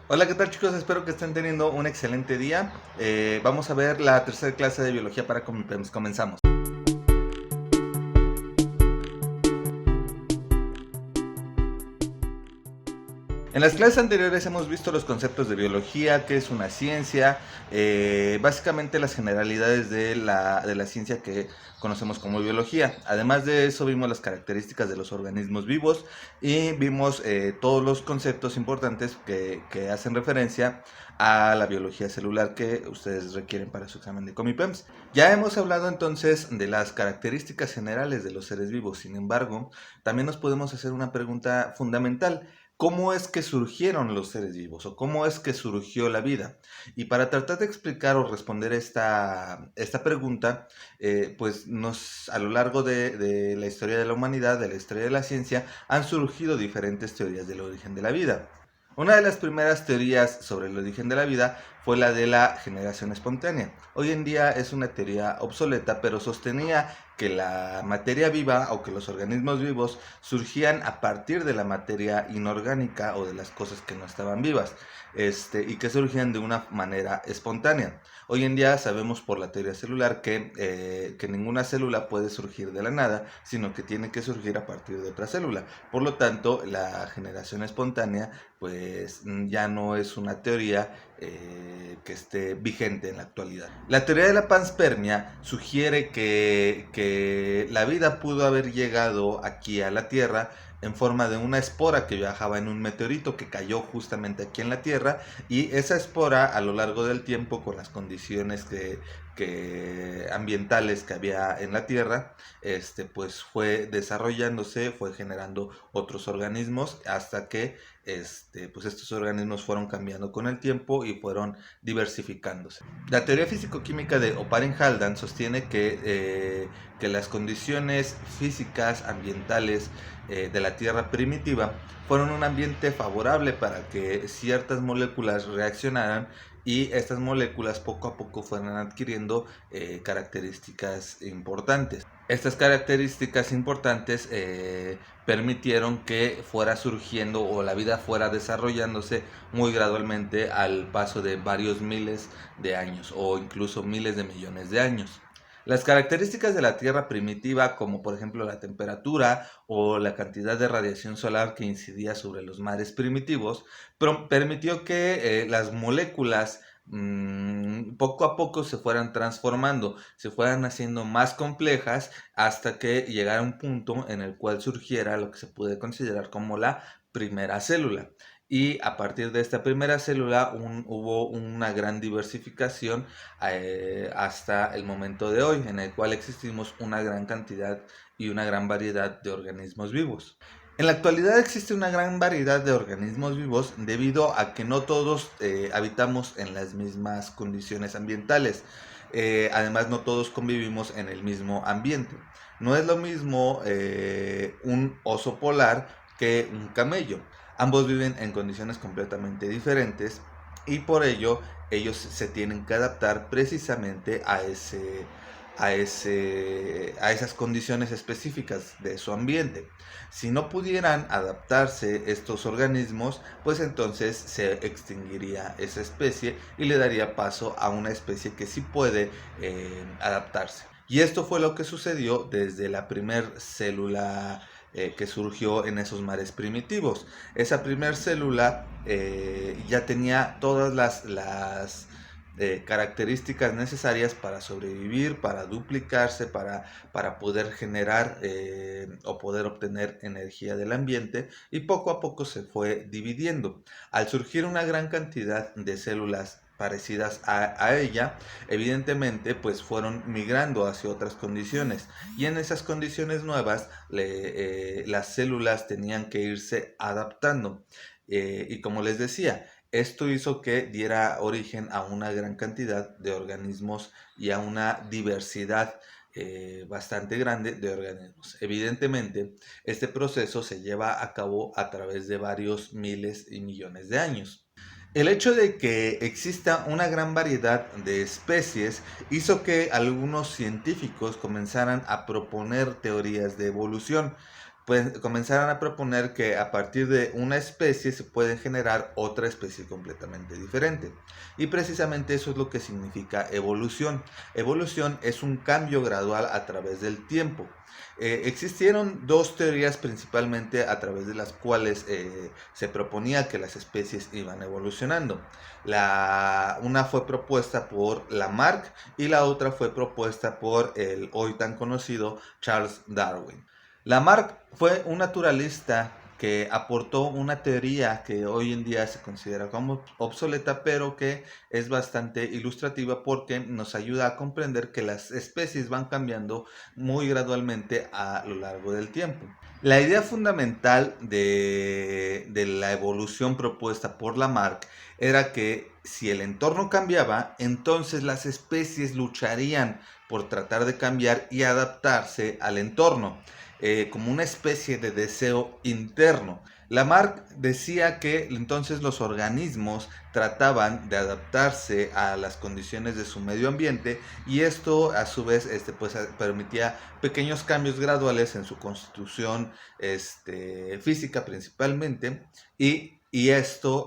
Hola, ¿qué tal chicos? Espero que estén teniendo un excelente día. Vamos a ver la tercera clase de biología para Comipems. Comenzamos. En las clases anteriores hemos visto los conceptos de biología, qué es una ciencia, básicamente las generalidades de la ciencia que conocemos como biología. Además de eso vimos las características de los organismos vivos y vimos todos los conceptos importantes que hacen referencia a la biología celular que ustedes requieren para su examen de Comipems. Ya hemos hablado entonces de las características generales de los seres vivos. Sin embargo, también nos podemos hacer una pregunta fundamental. ¿Cómo es que surgieron los seres vivos o cómo es que surgió la vida? Y para tratar de explicar o responder esta pregunta, a lo largo de la historia de la humanidad, de la historia de la ciencia, han surgido diferentes teorías del origen de la vida. Una de las primeras teorías sobre el origen de la vida fue la de la generación espontánea. Hoy en día es una teoría obsoleta, pero sostenía que la materia viva o que los organismos vivos surgían a partir de la materia inorgánica o de las cosas que no estaban vivas, y que surgían de una manera espontánea. Hoy en día sabemos por la teoría celular que ninguna célula puede surgir de la nada, sino que tiene que surgir a partir de otra célula. Por lo tanto, la generación espontánea pues ya no es una teoría que esté vigente en la actualidad. La teoría de la panspermia sugiere que la vida pudo haber llegado aquí a la Tierra en forma de una espora que viajaba en un meteorito que cayó justamente aquí en la Tierra, y esa espora a lo largo del tiempo, con las condiciones ambientales que había en la Tierra, pues fue desarrollándose, fue generando otros organismos hasta que pues estos organismos fueron cambiando con el tiempo y fueron diversificándose. La teoría físico-química de Oparin-Haldane sostiene que las condiciones físicas ambientales de la Tierra primitiva fueron un ambiente favorable para que ciertas moléculas reaccionaran, y estas moléculas poco a poco fueron adquiriendo características importantes. Estas características importantes permitieron que fuera surgiendo o la vida fuera desarrollándose muy gradualmente al paso de varios miles de años o incluso miles de millones de años. Las características de la Tierra primitiva, como por ejemplo la temperatura o la cantidad de radiación solar que incidía sobre los mares primitivos, permitió que las moléculas poco a poco se fueran transformando, se fueran haciendo más complejas hasta que llegara un punto en el cual surgiera lo que se puede considerar como la primera célula. Y a partir de esta primera célula hubo una gran diversificación hasta el momento de hoy, en el cual existimos una gran cantidad y una gran variedad de organismos vivos. En la actualidad existe una gran variedad de organismos vivos debido a que no todos habitamos en las mismas condiciones ambientales. Además, no todos convivimos en el mismo ambiente. No es lo mismo un oso polar que un camello. Ambos viven en condiciones completamente diferentes y por ello ellos se tienen que adaptar precisamente a esas condiciones específicas de su ambiente. Si no pudieran adaptarse estos organismos, pues entonces se extinguiría esa especie y le daría paso a una especie que sí puede adaptarse. Y esto fue lo que sucedió desde la primer célula que surgió en esos mares primitivos. Esa primer célula ya tenía todas las características necesarias para sobrevivir, para duplicarse, para poder generar o poder obtener energía del ambiente, y poco a poco se fue dividiendo. Al surgir una gran cantidad de células parecidas a ella, evidentemente pues fueron migrando hacia otras condiciones, y en esas condiciones nuevas las células tenían que irse adaptando. Y como les decía, esto hizo que diera origen a una gran cantidad de organismos y a una diversidad bastante grande de organismos. Evidentemente, este proceso se lleva a cabo a través de varios miles y millones de años. El hecho de que exista una gran variedad de especies hizo que algunos científicos comenzaran a proponer teorías de evolución. pues comenzaron a proponer que a partir de una especie se puede generar otra especie completamente diferente. Y precisamente eso es lo que significa evolución. Evolución es un cambio gradual a través del tiempo. Existieron dos teorías principalmente a través de las cuales se proponía que las especies iban evolucionando. Una fue propuesta por Lamarck y la otra fue propuesta por el hoy tan conocido Charles Darwin. Lamarck fue un naturalista que aportó una teoría que hoy en día se considera como obsoleta, pero que es bastante ilustrativa porque nos ayuda a comprender que las especies van cambiando muy gradualmente a lo largo del tiempo. La idea fundamental de la evolución propuesta por Lamarck era que si el entorno cambiaba, entonces las especies lucharían por tratar de cambiar y adaptarse al entorno, como una especie de deseo interno. Lamarck decía que entonces los organismos trataban de adaptarse a las condiciones de su medio ambiente y esto a su vez pues, permitía pequeños cambios graduales en su constitución física principalmente y esto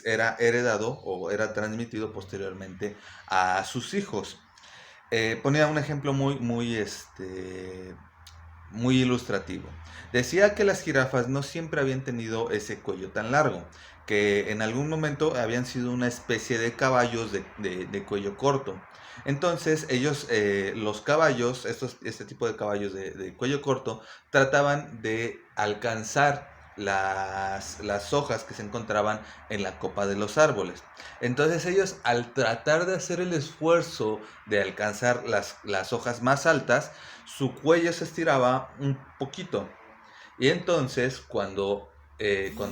era heredado o era transmitido posteriormente a sus hijos. Ponía un ejemplo muy ilustrativo. Decía que las jirafas no siempre habían tenido ese cuello tan largo, que en algún momento habían sido una especie de caballos de cuello corto. Entonces ellos, los caballos, este tipo de caballos de cuello corto, trataban de alcanzar las hojas que se encontraban en la copa de los árboles. Entonces ellos, al tratar de hacer el esfuerzo de alcanzar las hojas más altas, su cuello se estiraba un poquito. Y entonces cuando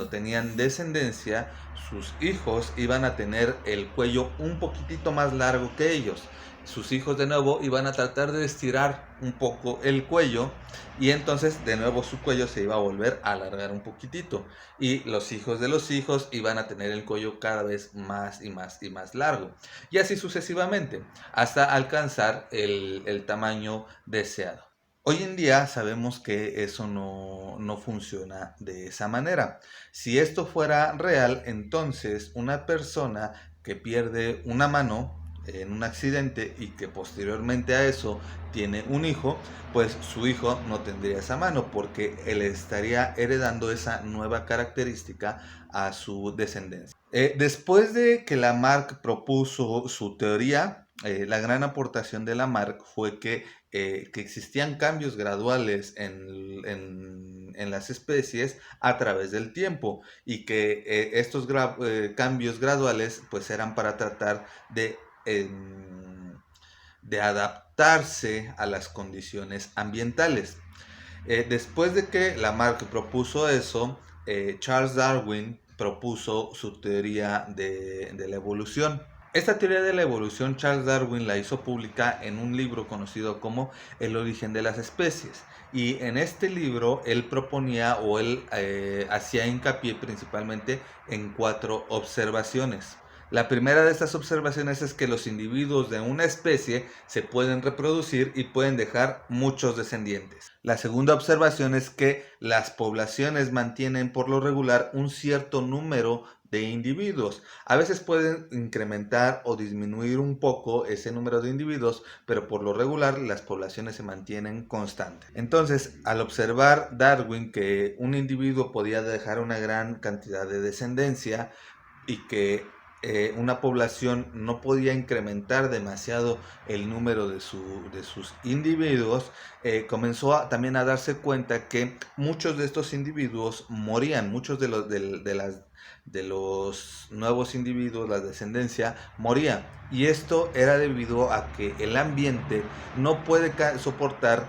tenían descendencia, sus hijos iban a tener el cuello un poquitito más largo que ellos. Sus hijos de nuevo iban a tratar de estirar un poco el cuello y entonces de nuevo su cuello se iba a volver a alargar un poquitito y los hijos de los hijos iban a tener el cuello cada vez más y más y más largo y así sucesivamente hasta alcanzar el tamaño deseado. Hoy en día sabemos que eso no funciona de esa manera. Si esto fuera real, entonces una persona que pierde una mano en un accidente y que posteriormente a eso tiene un hijo, pues su hijo no tendría esa mano porque él estaría heredando esa nueva característica a su descendencia. Después de que Lamarck propuso su teoría, la gran aportación de Lamarck fue que existían cambios graduales en las especies a través del tiempo y que estos cambios graduales pues eran para tratar de adaptarse a las condiciones ambientales. Después de que Lamarck propuso eso, Charles Darwin propuso su teoría de la evolución. Esta teoría de la evolución Charles Darwin la hizo pública en un libro conocido como El origen de las especies. Y en este libro él proponía o él hacía hincapié principalmente en 4 observaciones. La primera de estas observaciones es que los individuos de una especie se pueden reproducir y pueden dejar muchos descendientes. La segunda observación es que las poblaciones mantienen por lo regular un cierto número de individuos. A veces pueden incrementar o disminuir un poco ese número de individuos, pero por lo regular las poblaciones se mantienen constantes. Entonces, al observar Darwin que un individuo podía dejar una gran cantidad de descendencia y que una población no podía incrementar demasiado el número de sus individuos, también a darse cuenta que muchos de estos individuos morían, muchos de los nuevos individuos, la descendencia, moría. Y esto era debido a que el ambiente no puede soportar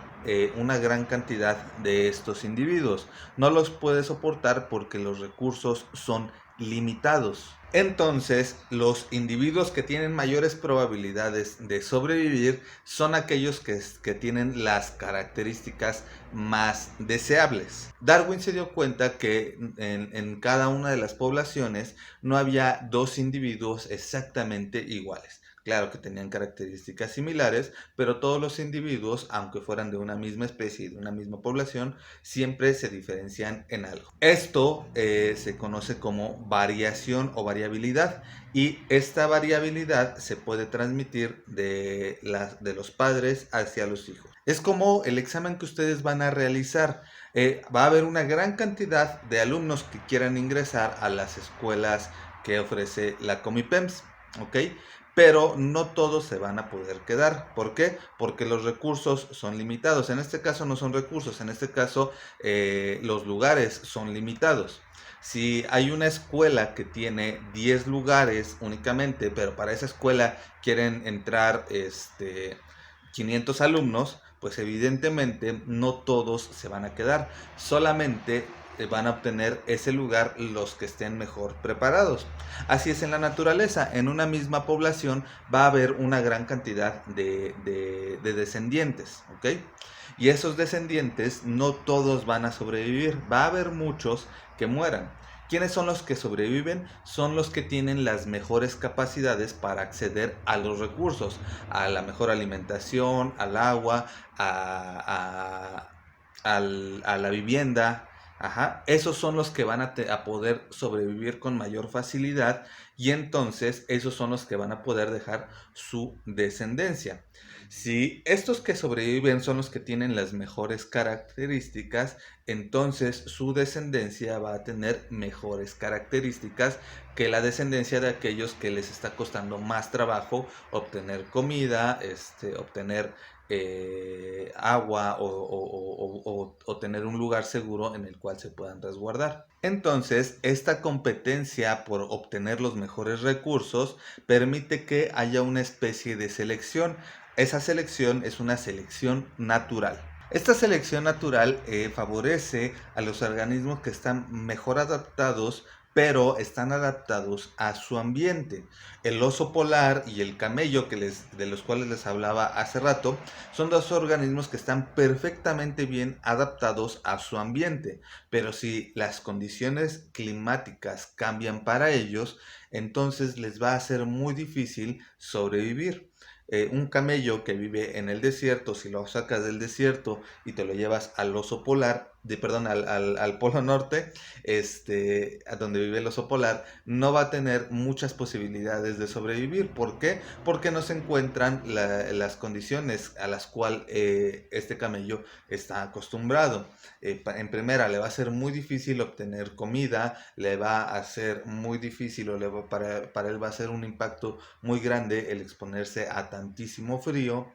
una gran cantidad de estos individuos. No los puede soportar porque los recursos son limitados. Entonces, los individuos que tienen mayores probabilidades de sobrevivir son aquellos que tienen las características más deseables. Darwin se dio cuenta que en cada una de las poblaciones no había dos individuos exactamente iguales. Claro que tenían características similares, pero todos los individuos, aunque fueran de una misma especie y de una misma población, siempre se diferencian en algo. Esto se conoce como variación o variabilidad, y esta variabilidad se puede transmitir de los padres hacia los hijos. Es como el examen que ustedes van a realizar. Va a haber una gran cantidad de alumnos que quieran ingresar a las escuelas que ofrece la Comipems, ¿ok? Pero no todos se van a poder quedar. ¿Por qué? Porque los recursos son limitados. En este caso no son recursos, en este caso los lugares son limitados. Si hay una escuela que tiene 10 lugares únicamente, pero para esa escuela quieren entrar 500 alumnos, pues evidentemente no todos se van a quedar. Solamente van a obtener ese lugar los que estén mejor preparados. Así es en la naturaleza. En una misma población va a haber una gran cantidad de descendientes, ¿ok? Y esos descendientes no todos van a sobrevivir. Va a haber muchos que mueran. ¿Quiénes son los que sobreviven? Son los que tienen las mejores capacidades para acceder a los recursos, a la mejor alimentación, al agua, a la vivienda. Ajá. Esos son los que van a poder sobrevivir con mayor facilidad, y entonces esos son los que van a poder dejar su descendencia. Si estos que sobreviven son los que tienen las mejores características, entonces su descendencia va a tener mejores características que la descendencia de aquellos que les está costando más trabajo obtener comida, obtener agua o tener un lugar seguro en el cual se puedan resguardar. Entonces, esta competencia por obtener los mejores recursos permite que haya una especie de selección. Esa selección es una selección natural. Esta selección natural favorece a los organismos que están mejor adaptados, pero están adaptados a su ambiente. El oso polar y el camello, de los cuales les hablaba hace rato, son dos organismos que están perfectamente bien adaptados a su ambiente, pero si las condiciones climáticas cambian para ellos, entonces les va a ser muy difícil sobrevivir. Un camello que vive en el desierto, si lo sacas del desierto y te lo llevas al oso polar, perdón, al polo norte, a donde vive el oso polar, no va a tener muchas posibilidades de sobrevivir. ¿Por qué? Porque no se encuentran las condiciones a las cuales este camello está acostumbrado. En primera, le va a ser muy difícil obtener comida, le va a ser muy difícil, para él va a ser un impacto muy grande el exponerse a tantísimo frío.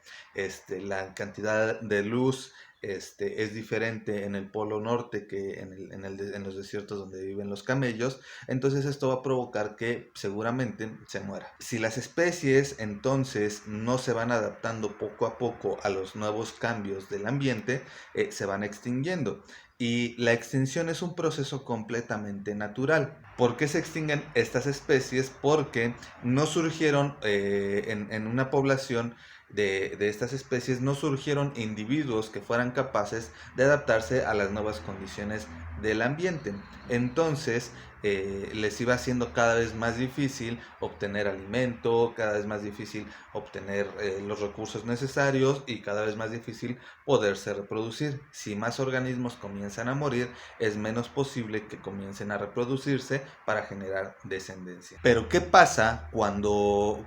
La cantidad de luz es diferente en el polo norte que en los desiertos donde viven los camellos. Entonces esto va a provocar que seguramente se muera. Si las especies entonces no se van adaptando poco a poco a los nuevos cambios del ambiente, se van extinguiendo. Y la extinción es un proceso completamente natural. ¿Por qué se extinguen estas especies? Porque no surgieron en una población de estas especies, no surgieron individuos que fueran capaces de adaptarse a las nuevas condiciones del ambiente. Entonces les iba siendo cada vez más difícil obtener alimento, cada vez más difícil obtener los recursos necesarios, y cada vez más difícil poderse reproducir. Si más organismos comienzan a morir, es menos posible que comiencen a reproducirse para generar descendencia. Pero ¿qué pasa cuando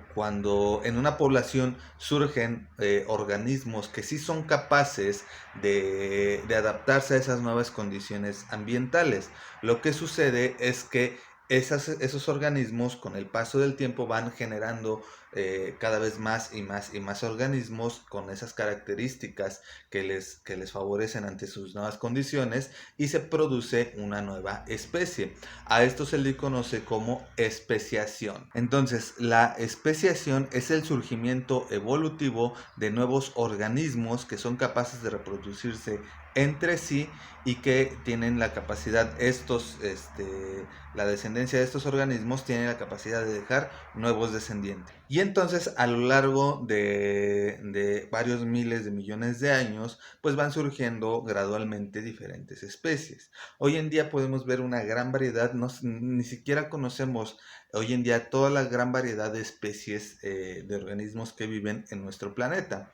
en una población surgen organismos que sí son capaces de adaptarse a esas nuevas condiciones ambientales? Lo que sucede es que esos organismos con el paso del tiempo van generando cada vez más y más y más organismos con esas características que les favorecen ante sus nuevas condiciones, y se produce una nueva especie. A esto se le conoce como especiación. Entonces, la especiación es el surgimiento evolutivo de nuevos organismos que son capaces de reproducirse entre sí y que tienen la capacidad, la descendencia de estos organismos tiene la capacidad de dejar nuevos descendientes. Y entonces a lo largo de varios miles de millones de años, pues van surgiendo gradualmente diferentes especies. Hoy en día podemos ver una gran variedad, ni siquiera conocemos hoy en día toda la gran variedad de especies de organismos que viven en nuestro planeta.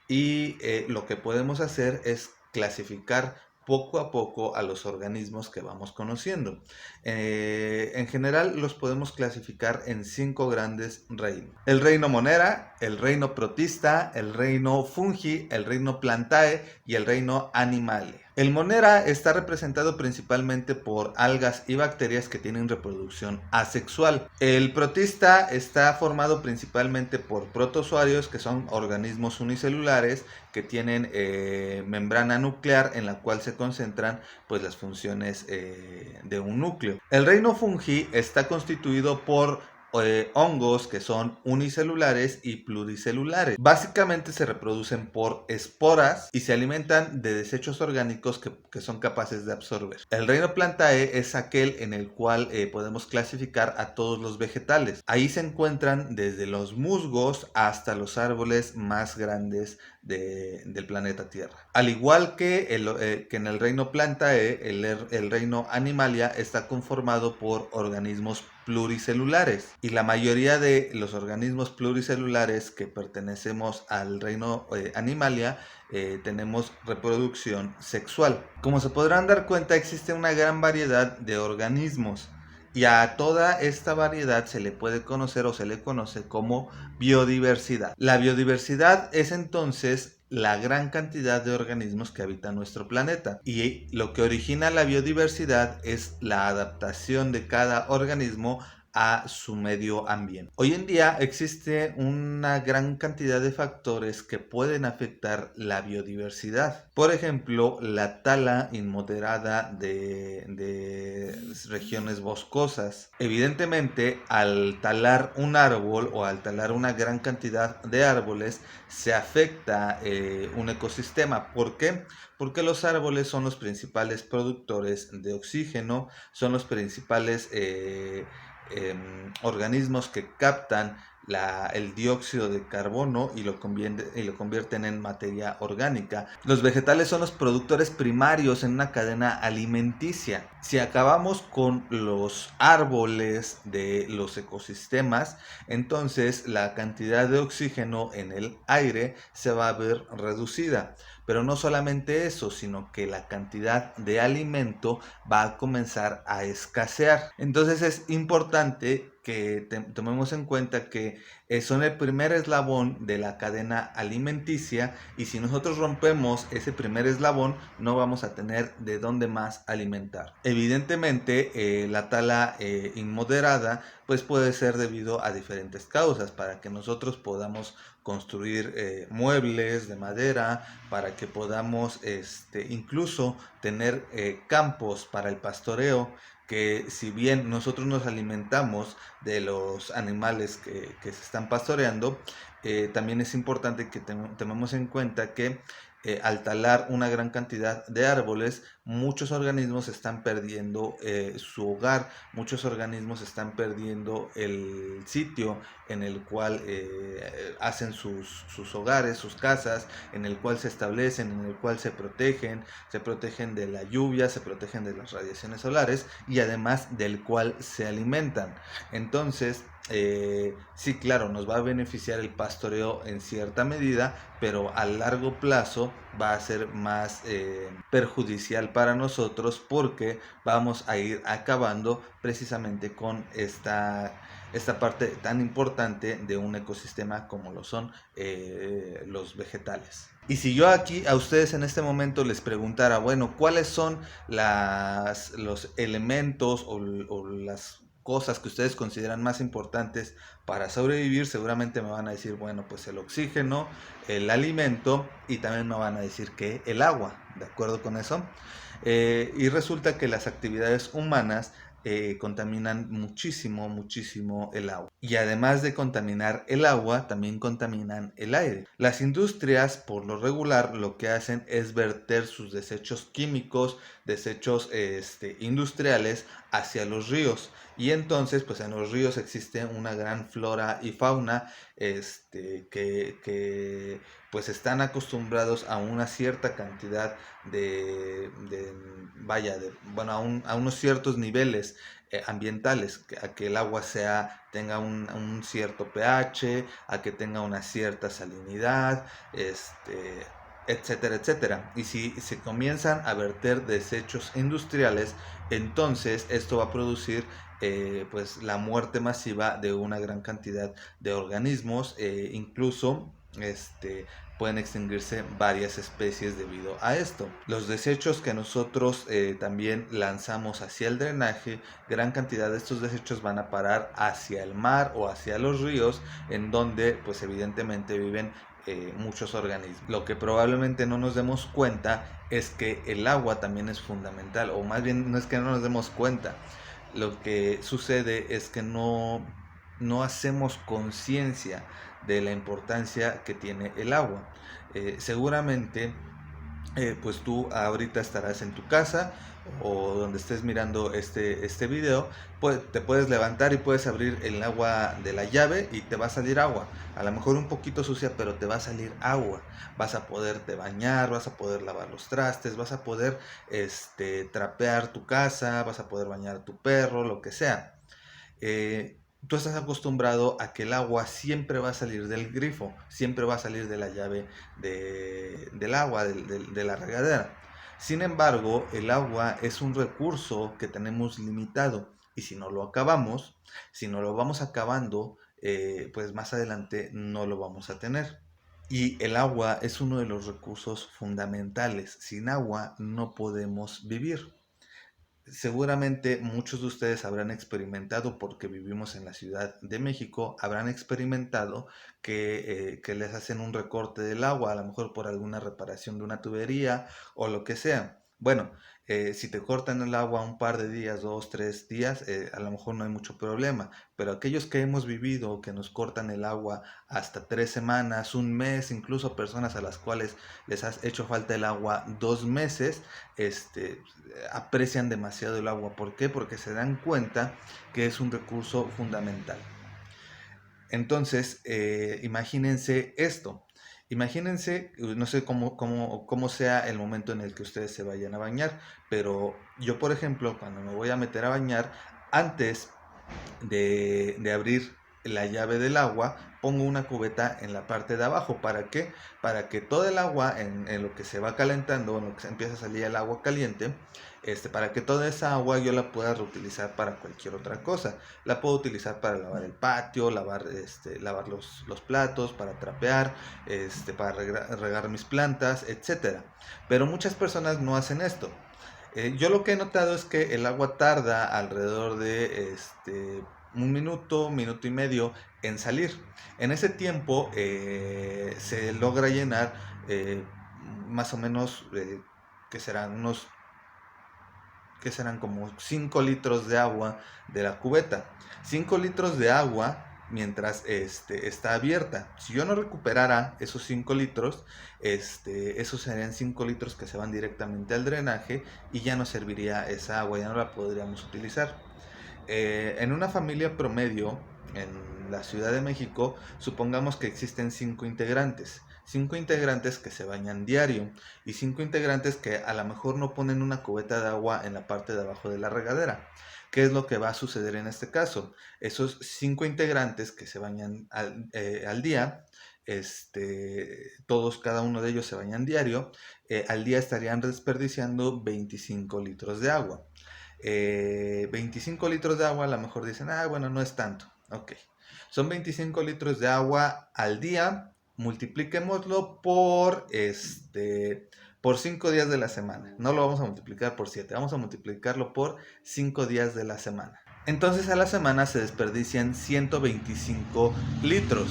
Y lo que podemos hacer es clasificar poco a poco a los organismos que vamos conociendo. En general los podemos clasificar en 5 grandes reinos. El reino Monera, el reino Protista, el reino Fungi, el reino Plantae y el reino Animalia. El Monera está representado principalmente por algas y bacterias que tienen reproducción asexual. El Protista está formado principalmente por protozoarios, que son organismos unicelulares que tienen membrana nuclear en la cual se concentran pues las funciones de un núcleo. El reino Fungi está constituido por hongos que son unicelulares y pluricelulares. Básicamente se reproducen por esporas y se alimentan de desechos orgánicos que son capaces de absorber. El reino Plantae es aquel en el cual podemos clasificar a todos los vegetales. Ahí se encuentran desde los musgos hasta los árboles más grandes del planeta Tierra. Al igual que en el reino Plantae, el reino Animalia está conformado por organismos pluricelulares, y la mayoría de los organismos pluricelulares que pertenecemos al reino Animalia tenemos reproducción sexual. Como se podrán dar cuenta, existe una gran variedad de organismos, y a toda esta variedad se le puede conocer o se le conoce como biodiversidad. La biodiversidad es entonces la gran cantidad de organismos que habitan nuestro planeta, y lo que origina la biodiversidad es la adaptación de cada organismo a su medio ambiente. Hoy en día existe una gran cantidad de factores que pueden afectar la biodiversidad. Por ejemplo, la tala inmoderada de regiones boscosas. Evidentemente, al talar un árbol o al talar una gran cantidad de árboles, se afecta un ecosistema. ¿Por qué? Porque los árboles son los principales productores de oxígeno, son los principales organismos que captan el dióxido de carbono y lo convierten en materia orgánica. Los vegetales son los productores primarios en una cadena alimenticia. Si acabamos con los árboles de los ecosistemas, entonces la cantidad de oxígeno en el aire se va a ver reducida. Pero no solamente eso, sino que la cantidad de alimento va a comenzar a escasear. Entonces es importante que tomemos en cuenta que son el primer eslabón de la cadena alimenticia, y si nosotros rompemos ese primer eslabón no vamos a tener de dónde más alimentar. Evidentemente la tala inmoderada pues puede ser debido a diferentes causas, para que nosotros podamos construir muebles de madera, para que podamos incluso tener campos para el pastoreo, que si bien nosotros nos alimentamos de los animales que se están pastoreando, también es importante que tomemos en cuenta que al talar una gran cantidad de árboles, muchos organismos están perdiendo su hogar, muchos organismos están perdiendo el sitio en el cual hacen sus hogares, sus casas, en el cual se establecen, en el cual se protegen de la lluvia, se protegen de las radiaciones solares, y además del cual se alimentan. Entonces, sí, claro, nos va a beneficiar el pastoreo en cierta medida, pero a largo plazo va a ser más perjudicial para nosotros, porque vamos a ir acabando precisamente con esta parte tan importante de un ecosistema como lo son los vegetales. Y si yo aquí a ustedes en este momento les preguntara, bueno, ¿cuáles son los elementos o las cosas que ustedes consideran más importantes para sobrevivir? Seguramente me van a decir, bueno, pues el oxígeno, el alimento, y también me van a decir que el agua. ¿De acuerdo con eso? Y resulta que las actividades humanas contaminan muchísimo, muchísimo el agua. Y además de contaminar el agua, también contaminan el aire. Las industrias, por lo regular, lo que hacen es verter sus desechos químicos, desechos industriales hacia los ríos. Y entonces, pues en los ríos existe una gran flora y fauna que pues están acostumbrados a una cierta cantidad bueno, a unos ciertos niveles ambientales, a que el agua tenga un cierto pH, a que tenga una cierta salinidad, etcétera, etcétera. Y si se comienzan a verter desechos industriales, entonces esto va a producir pues la muerte masiva de una gran cantidad de organismos, incluso pueden extinguirse varias especies debido a esto. Los desechos que nosotros también lanzamos hacia el drenaje, gran cantidad de estos desechos van a parar hacia el mar o hacia los ríos, en donde pues evidentemente viven muchos organismos. Lo que probablemente no nos demos cuenta es que el agua también es fundamental, o más bien no es que no nos demos cuenta, lo que sucede es que no hacemos conciencia de la importancia que tiene el agua. Seguramente, pues tú ahorita estarás en tu casa o donde estés mirando este video, pues te puedes levantar y puedes abrir el agua de la llave y te va a salir agua. A lo mejor un poquito sucia, pero te va a salir agua. Vas a poderte bañar, vas a poder lavar los trastes, vas a poder trapear tu casa, vas a poder bañar a tu perro, lo que sea. Tú estás acostumbrado a que el agua siempre va a salir del grifo, siempre va a salir de la llave del agua, de la regadera. Sin embargo, el agua es un recurso que tenemos limitado y si no lo acabamos, si no lo vamos acabando, pues más adelante no lo vamos a tener. Y el agua es uno de los recursos fundamentales. Sin agua no podemos vivir. Seguramente muchos de ustedes habrán experimentado, porque vivimos en la Ciudad de México, habrán experimentado que les hacen un recorte del agua, a lo mejor por alguna reparación de una tubería o lo que sea. Bueno, si te cortan el agua un par de días, 2, 3 días, a lo mejor no hay mucho problema, pero aquellos que hemos vivido que nos cortan el agua hasta 3 semanas, un mes, incluso personas a las cuales les ha hecho falta el agua 2 meses, aprecian demasiado el agua. ¿Por qué? Porque se dan cuenta que es un recurso fundamental. Entonces, imagínense esto. Imagínense, no sé cómo sea el momento en el que ustedes se vayan a bañar, pero yo, por ejemplo, cuando me voy a meter a bañar, antes de abrir la llave del agua, pongo una cubeta en la parte de abajo. ¿Para qué? Para que todo el agua, en lo que se va calentando, en lo que se empieza a salir el agua caliente, para que toda esa agua yo la pueda reutilizar para cualquier otra cosa. La puedo utilizar para lavar el patio, lavar los platos, para trapear, para regar mis plantas, etcétera. Pero muchas personas no hacen esto. Yo lo que he notado es que el agua tarda alrededor de 1 minuto, minuto y medio en salir. En ese tiempo se logra llenar más o menos, que serán como 5 litros de agua de la cubeta. 5 litros de agua mientras está abierta. Si yo no recuperara esos 5 litros, esos serían 5 litros que se van directamente al drenaje y ya no serviría esa agua, ya no la podríamos utilizar. En una familia promedio en la Ciudad de México, supongamos que existen 5 integrantes. 5 integrantes que se bañan diario y 5 integrantes que a lo mejor no ponen una cubeta de agua en la parte de abajo de la regadera. ¿Qué es lo que va a suceder en este caso? Esos 5 integrantes que se bañan al día, todos, cada uno de ellos se bañan diario, al día estarían desperdiciando 25 litros de agua. 25 litros de agua, a lo mejor dicen, bueno, no es tanto. Ok, son 25 litros de agua al día, multipliquémoslo por 5 días de la semana. No lo vamos a multiplicar por 7, vamos a multiplicarlo por 5 días de la semana. Entonces a la semana se desperdician 125 litros.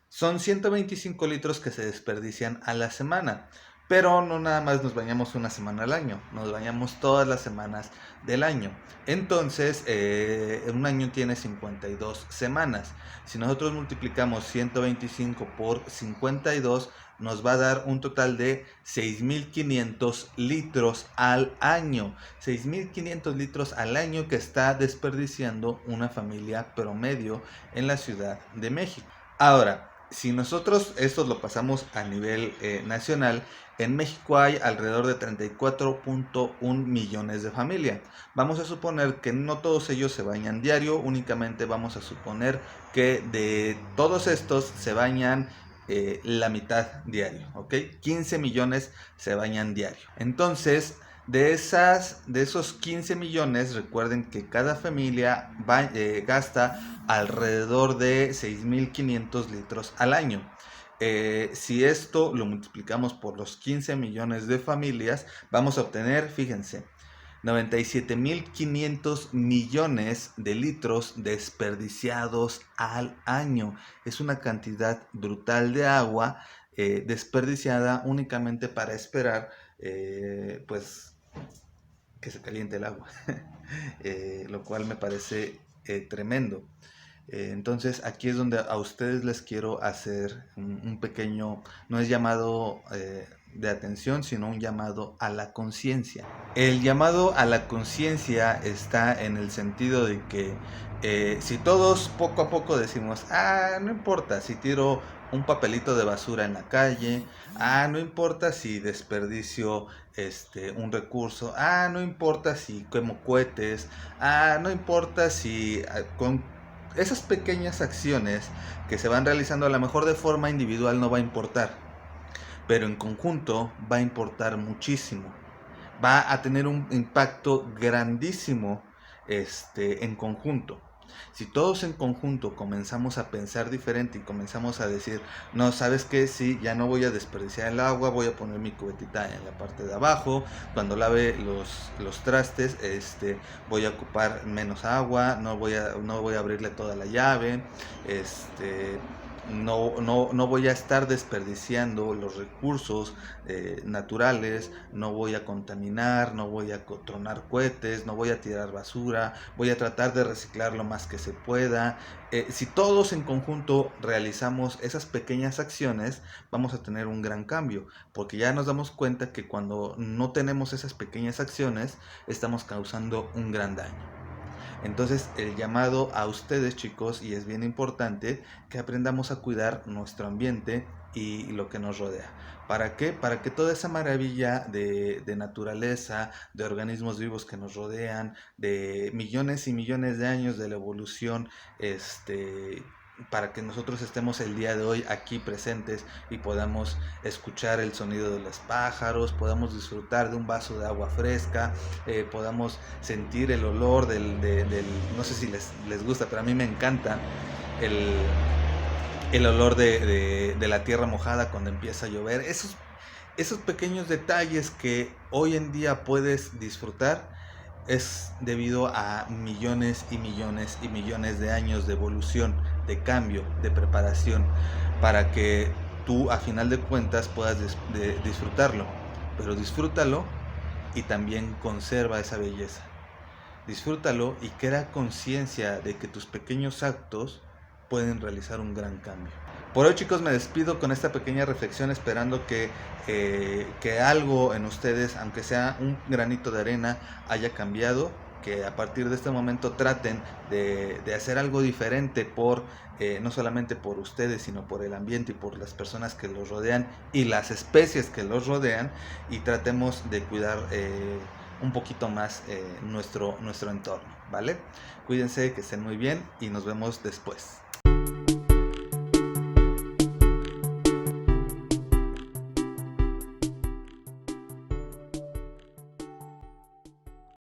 Son 125 litros que se desperdician a la semana. Pero no nada más nos bañamos una semana al año, nos bañamos todas las semanas del año. Entonces, un año tiene 52 semanas. Si nosotros multiplicamos 125 por 52, nos va a dar un total de 6.500 litros al año. 6.500 litros al año que está desperdiciando una familia promedio en la Ciudad de México. Ahora, si nosotros esto lo pasamos a nivel nacional, en México hay alrededor de 34.1 millones de familias. Vamos a suponer que no todos ellos se bañan diario, únicamente vamos a suponer que de todos estos se bañan la mitad diario, ¿ok? 15 millones se bañan diario. Entonces, de esos 15 millones, recuerden que cada familia gasta alrededor de 6.500 litros al año. Si esto lo multiplicamos por los 15 millones de familias, vamos a obtener, fíjense, 97.500 millones de litros desperdiciados al año. Es una cantidad brutal de agua desperdiciada únicamente para esperar, pues, que se caliente el agua, lo cual me parece tremendo. Entonces aquí es donde a ustedes les quiero hacer un pequeño, no es llamado de atención, sino un llamado a la conciencia. El llamado a la conciencia está en el sentido de que si todos poco a poco decimos, no importa si tiro un papelito de basura en la calle, no importa si desperdicio un recurso, no importa si quemo cohetes, no importa si con esas pequeñas acciones que se van realizando a lo mejor de forma individual no va a importar, pero en conjunto va a importar muchísimo. Va a tener un impacto grandísimo en conjunto. Si todos en conjunto comenzamos a pensar diferente y comenzamos a decir, no, ¿sabes qué? Sí, ya no voy a desperdiciar el agua, voy a poner mi cubetita en la parte de abajo, cuando lave los trastes, voy a ocupar menos agua, no voy a abrirle toda la llave, no voy a estar desperdiciando los recursos naturales, no voy a contaminar, no voy a tronar cohetes, no voy a tirar basura, voy a tratar de reciclar lo más que se pueda. Si todos en conjunto realizamos esas pequeñas acciones, vamos a tener un gran cambio, porque ya nos damos cuenta que cuando no tenemos esas pequeñas acciones, estamos causando un gran daño. Entonces el llamado a ustedes, chicos, y es bien importante que aprendamos a cuidar nuestro ambiente y lo que nos rodea. ¿Para qué? Para que toda esa maravilla de naturaleza, de organismos vivos que nos rodean, de millones y millones de años de la evolución, para que nosotros estemos el día de hoy aquí presentes y podamos escuchar el sonido de los pájaros, podamos disfrutar de un vaso de agua fresca, podamos sentir el olor no sé si les gusta, pero a mí me encanta el olor de la tierra mojada cuando empieza a llover. Esos pequeños detalles que hoy en día puedes disfrutar es debido a millones y millones y millones de años de evolución, de cambio, de preparación, para que tú a final de cuentas puedas disfrutarlo. Pero disfrútalo y también conserva esa belleza. Disfrútalo y crea conciencia de que tus pequeños actos pueden realizar un gran cambio. Por hoy, chicos, me despido con esta pequeña reflexión, esperando que algo en ustedes, aunque sea un granito de arena, haya cambiado, que a partir de este momento traten de hacer algo diferente no solamente por ustedes, sino por el ambiente y por las personas que los rodean y las especies que los rodean, y tratemos de cuidar un poquito más nuestro entorno, ¿vale? Cuídense, que estén muy bien y nos vemos después.